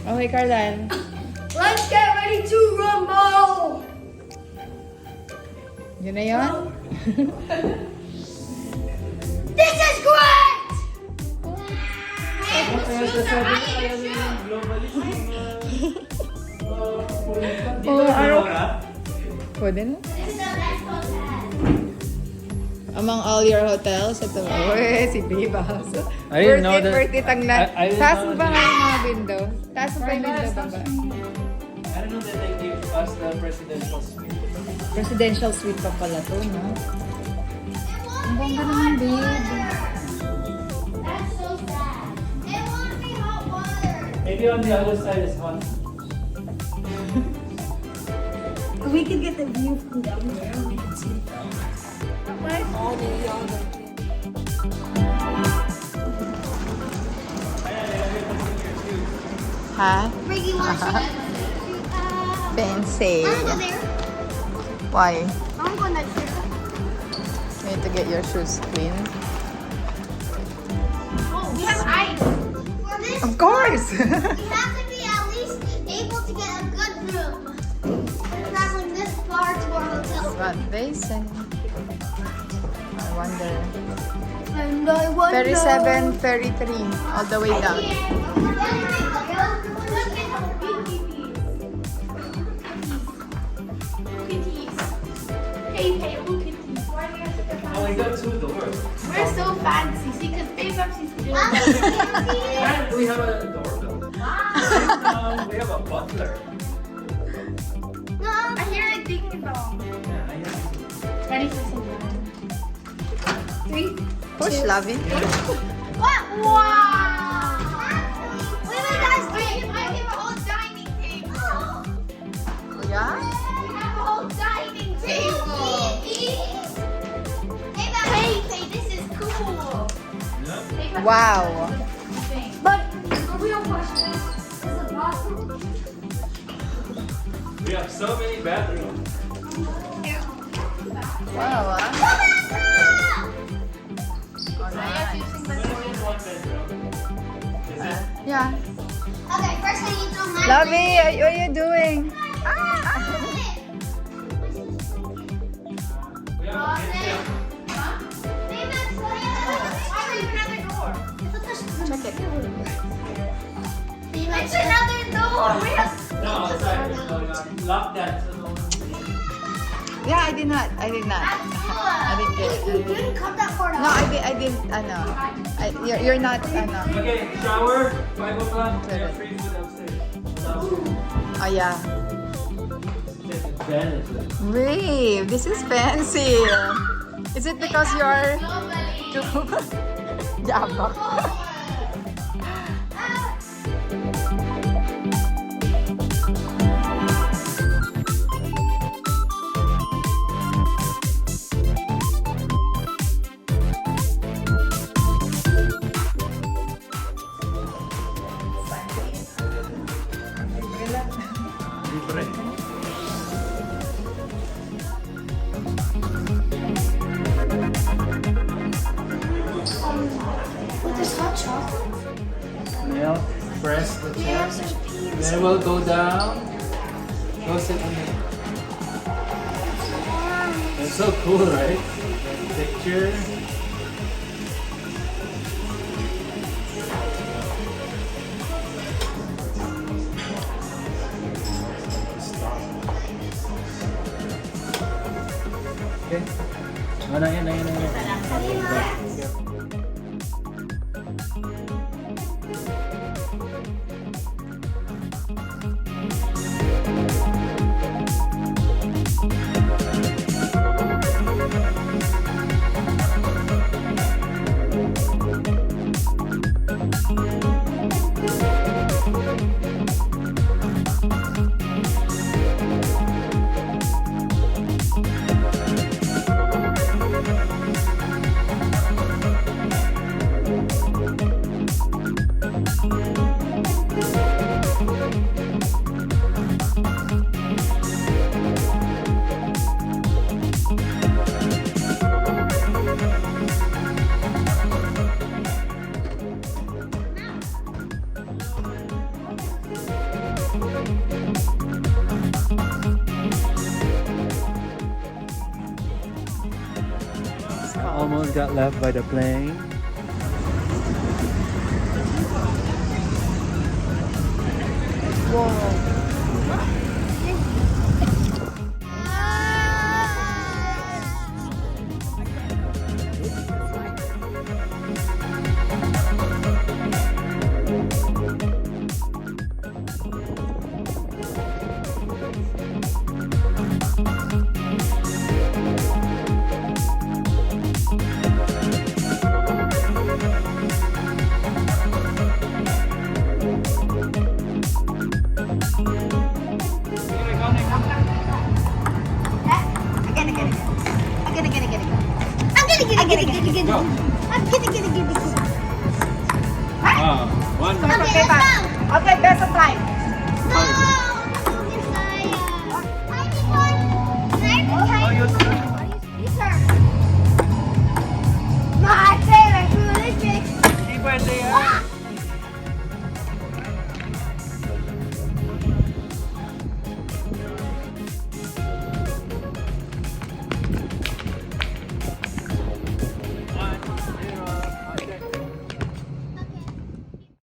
Okay, Carlyle. Let's get ready to rumble! Yun na yun? This is great! Pwede na? Among all your hotels, ito. Uy, si Biba. I didn't know that. Worth it ang lahat. I didn't Taas know mo ba that nga yung mga window? Taas mo ba yung window baba? I don't know that they gave us the presidential suite. Presidential suite pa pala to, no? Ang bongga naman, babe. That's so sad. It won't be hot water. Maybe on the other side is hot. We could get the view from down there. We could see it. Like all the other Ha? Ricky wants to Fancy. I wanna go there. Why? I wanna go in that chair. You need to get your shoes clean. Oh, we have ice. For this, Of course! we have to be at least able to get a good room. We're traveling this far to our hotel. What they say. I wonder. And I wonder. 37, 33, all the way down. Oh, we got two doors. We're so fancy. See, because Babe Pepsi's doing And we have a doorbell. We have a butler. I hear it ding dong. Yeah, I have. Ready for some fun. 3, Push, Lavi. What? Wow! Wait, guys, I have a whole dining table. Yeah? We have a whole dining table. Hey, this is cool. Yeah. Wow. But the real question is the bathroom? We have so many bathrooms. Wow, ah. Oh, nice. Only one bedroom. Is it? Yeah. Okay, first I need to throw my Lavi, what are you doing? We have a kitchen. Check it. It's another door. We have. No, outside. No, no. Lock that. So no one... Yeah, I did not. I did not. I didn't get it. You didn't cut that part No, out. I didn't. You're not. Okay, shower. 5 o'clock. We have free food upstairs. Oh, yeah. Take advantage of it. Babe, this is fancy. Is it because you're too yabang? Libre. With this hot chocolate? Milk. Press the chair. Then we'll go down. Go sit on it. It's so cool, right? Picture. Okay. Oh, na yan. almost got left by the plane. One. Okay, let's go. Okay,